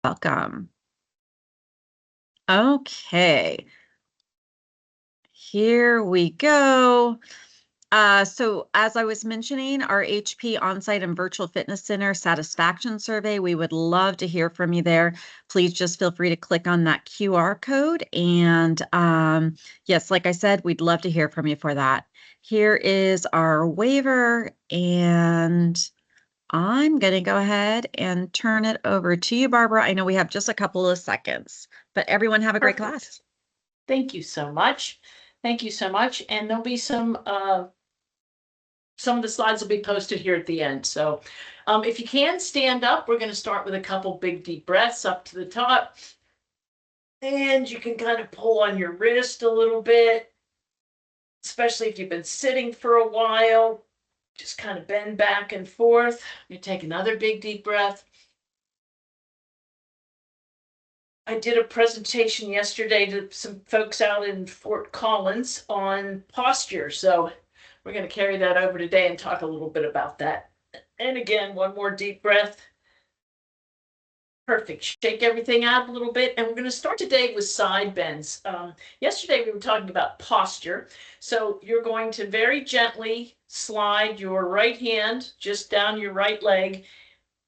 Welcome. Okay, here we go. So as I was mentioning, our HP On-Site and Virtual Fitness Center satisfaction survey, we would love to hear from you there. Please just feel free to click on that QR code. And yes, like I said, we'd love to hear from you for that. Here is our waiver, and I'm going to go ahead and turn it over to you, Barbara. I know we have just a couple of seconds, but everyone have a great Perfect. class. Thank you so much. Thank you so much. And there'll be some of the slides will be posted here at the end. So if you can stand up, we're going to start with a couple big deep breaths up to the top. And you can kind of pull on your wrist a little bit, especially if you've been sitting for a while. Just kind of bend back and forth. You take another big deep breath. I did a presentation yesterday to some folks out in Fort Collins on posture. So we're going to carry that over today and talk a little bit about that. And again, one more deep breath. Perfect. Shake everything out a little bit. And we're going to start today with side bends. Yesterday, we were talking about posture. So you're going to very gently slide your right hand just down your right leg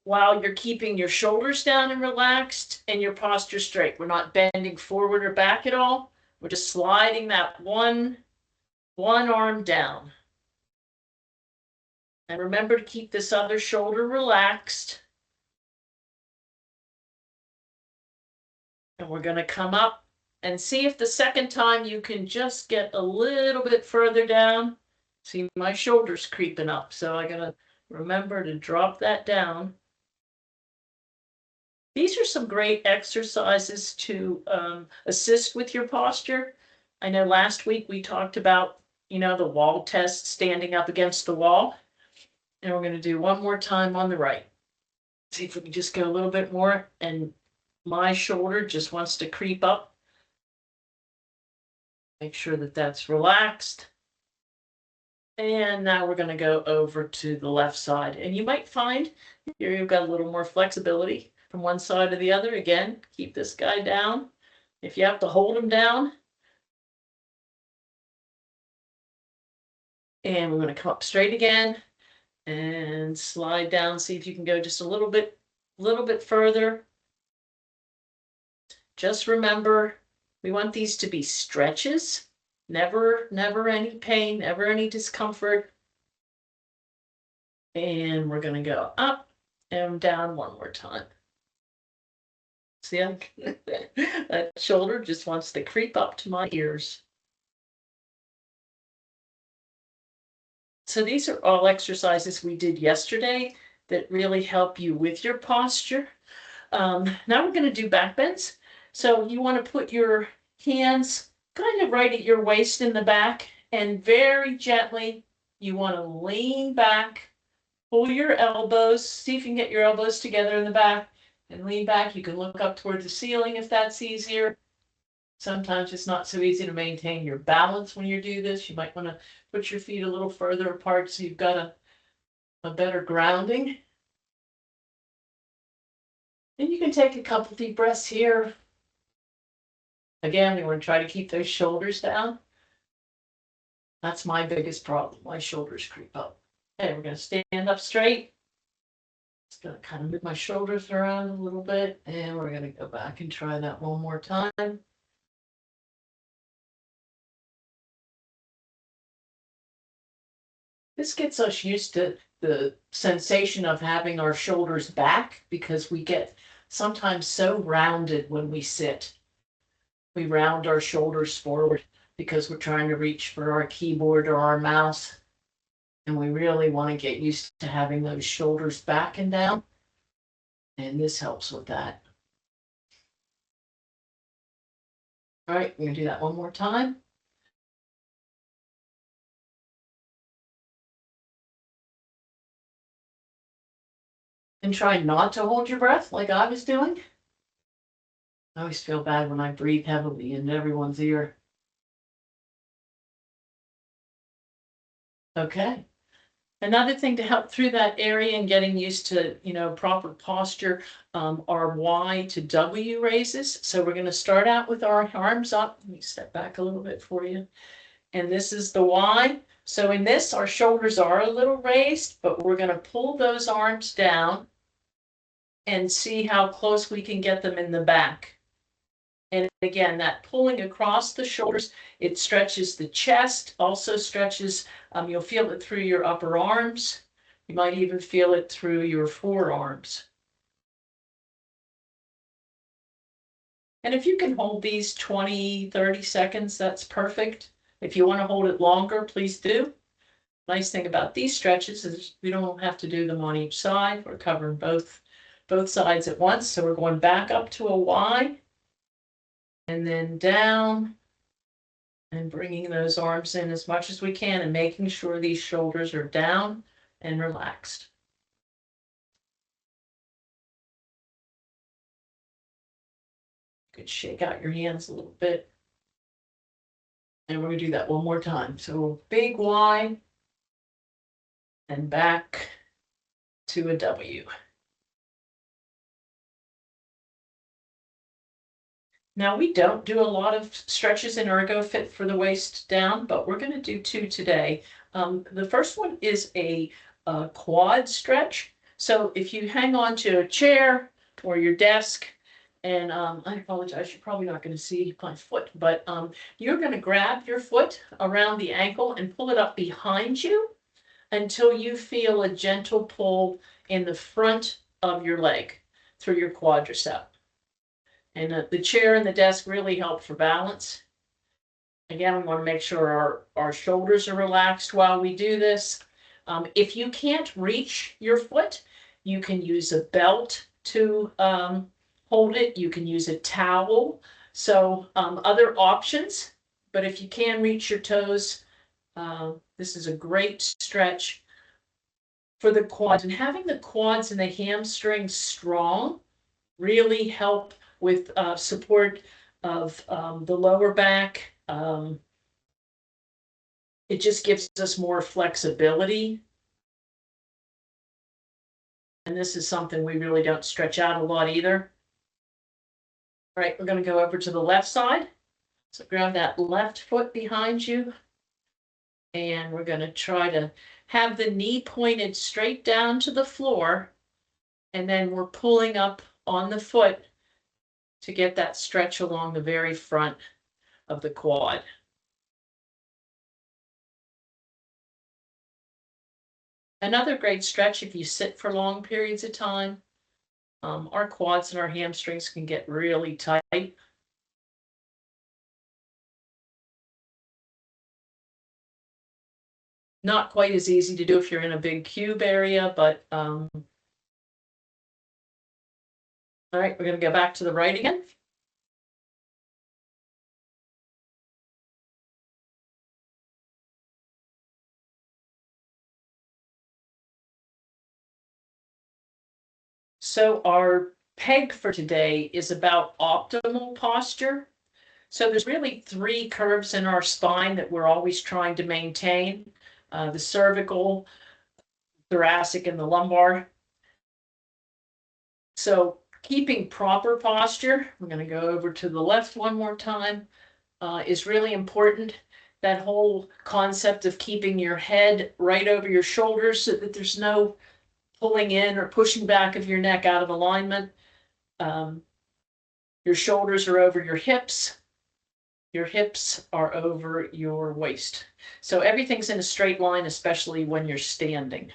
while you're keeping your shoulders down and relaxed and your posture straight. We're not bending forward or back at all. We're just sliding that one arm down. And remember to keep this other shoulder relaxed. And we're going to come up and see if the second time you can just get a little bit further down. See, my shoulder's creeping up, so I got to remember to drop that down. These are some great exercises to assist with your posture. I know last week we talked about, the wall test, standing up against the wall. And we're going to do one more time on the right. See if we can just go a little bit more. And my shoulder just wants to creep up. Make sure that that's relaxed. And now we're going to go over to the left side. And you might find here you've got a little more flexibility from one side to the other. Again, keep this guy down. If you have to hold him down. And we're going to come up straight again and slide down. See if you can go just a little bit further. Just remember, we want these to be stretches. Never any pain, never any discomfort. And we're going to go up and down one more time. See, that shoulder just wants to creep up to my ears. So these are all exercises we did yesterday that really help you with your posture. Now we're going to do back bends. So you want to put your hands kind of right at your waist in the back, and very gently you want to lean back, pull your elbows, see if you can get your elbows together in the back and lean back. You can look up toward the ceiling if that's easier. Sometimes it's not so easy to maintain your balance when you do this. You might want to put your feet a little further apart so you've got a better grounding. And you can take a couple deep breaths here. Again, we want to try to keep those shoulders down. That's my biggest problem. My shoulders creep up. Okay, we're going to stand up straight. Just going to kind of move my shoulders around a little bit. And we're going to go back and try that one more time. This gets us used to the sensation of having our shoulders back because we get sometimes so rounded when we sit. We round our shoulders forward because we're trying to reach for our keyboard or our mouse. And we really want to get used to having those shoulders back and down. And this helps with that. All right, we're going to do that one more time. And try not to hold your breath like I was doing. I always feel bad when I breathe heavily in everyone's ear. Okay. Another thing to help through that area and getting used to, proper posture, are Y to W raises. So we're going to start out with our arms up. Let me step back a little bit for you. And this is the Y. So in this, our shoulders are a little raised, but we're going to pull those arms down and see how close we can get them in the back. And again, that pulling across the shoulders, it stretches the chest, also stretches, you'll feel it through your upper arms. You might even feel it through your forearms. And if you can hold these 20, 30 seconds, that's perfect. If you want to hold it longer, please do. Nice thing about these stretches is we don't have to do them on each side. We're covering both sides at once. So we're going back up to a Y and then down and bringing those arms in as much as we can and making sure these shoulders are down and relaxed. You could shake out your hands a little bit. And we're going to do that one more time. So big Y and back to a W. Now, we don't do a lot of stretches in ERGOFIT for the waist down, but we're going to do two today. The first one is a quad stretch. So if you hang on to a chair or your desk, and I apologize, you're probably not going to see my foot, but you're going to grab your foot around the ankle and pull it up behind you until you feel a gentle pull in the front of your leg through your quadricep. And the chair and the desk really help for balance. Again, we want to make sure our shoulders are relaxed while we do this. If you can't reach your foot, you can use a belt to hold it. You can use a towel. So other options, but if you can reach your toes, this is a great stretch for the quads. And having the quads and the hamstrings strong really help with support of the lower back. It just gives us more flexibility. And this is something we really don't stretch out a lot either. All right, we're going to go over to the left side. So grab that left foot behind you. And we're going to try to have the knee pointed straight down to the floor. And then we're pulling up on the foot to get that stretch along the very front of the quad. Another great stretch if you sit for long periods of time. Our quads and our hamstrings can get really tight. Not quite as easy to do if you're in a big cube area, but all right, we're going to go back to the right again. So our peg for today is about optimal posture. So there's really three curves in our spine that we're always trying to maintain. The cervical, thoracic, and the lumbar. So keeping proper posture, we're going to go over to the left one more time, is really important. That whole concept of keeping your head right over your shoulders so that there's no pulling in or pushing back of your neck out of alignment. Your shoulders are over your hips. Your hips are over your waist. So everything's in a straight line, especially when you're standing.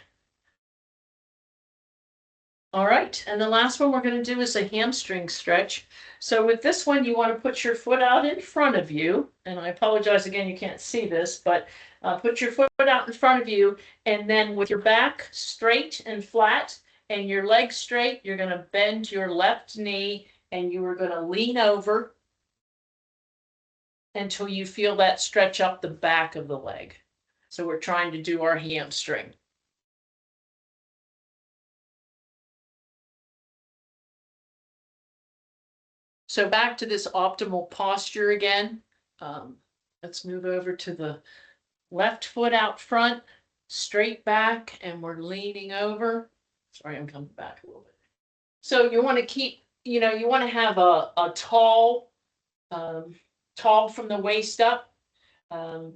All right, and the last one we're going to do is a hamstring stretch. So with this one, you want to put your foot out in front of you. And I apologize again, you can't see this, but put your foot out in front of you. And then with your back straight and flat and your legs straight, you're going to bend your left knee and you are going to lean over until you feel that stretch up the back of the leg. So we're trying to do our hamstring. So back to this optimal posture again. Let's move over to the left foot out front. straight back and we're leaning over. Sorry, I'm coming back a little bit. So you want to keep, you know, you want to have a tall, tall from the waist up. Um,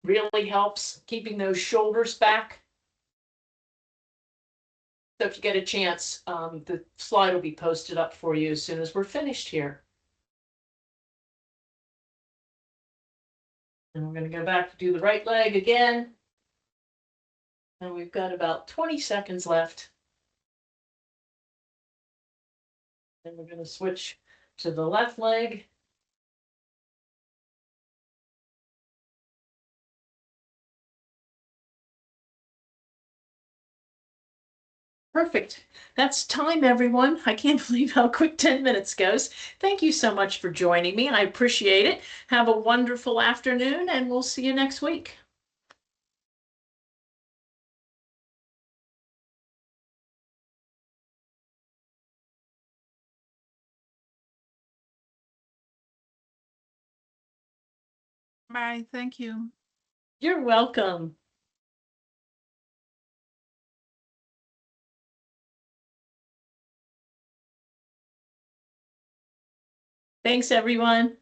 really helps keeping those shoulders back. So if you get a chance, the slide will be posted up for you as soon as we're finished here. And we're going to go back to do the right leg again. And we've got about 20 seconds left. Then we're going to switch to the left leg. Perfect. That's time, everyone. I can't believe how quick 10 minutes goes. Thank you so much for joining me. I appreciate it. Have a wonderful afternoon, and we'll see you next week. Bye. Thank you. You're welcome. Thanks, everyone.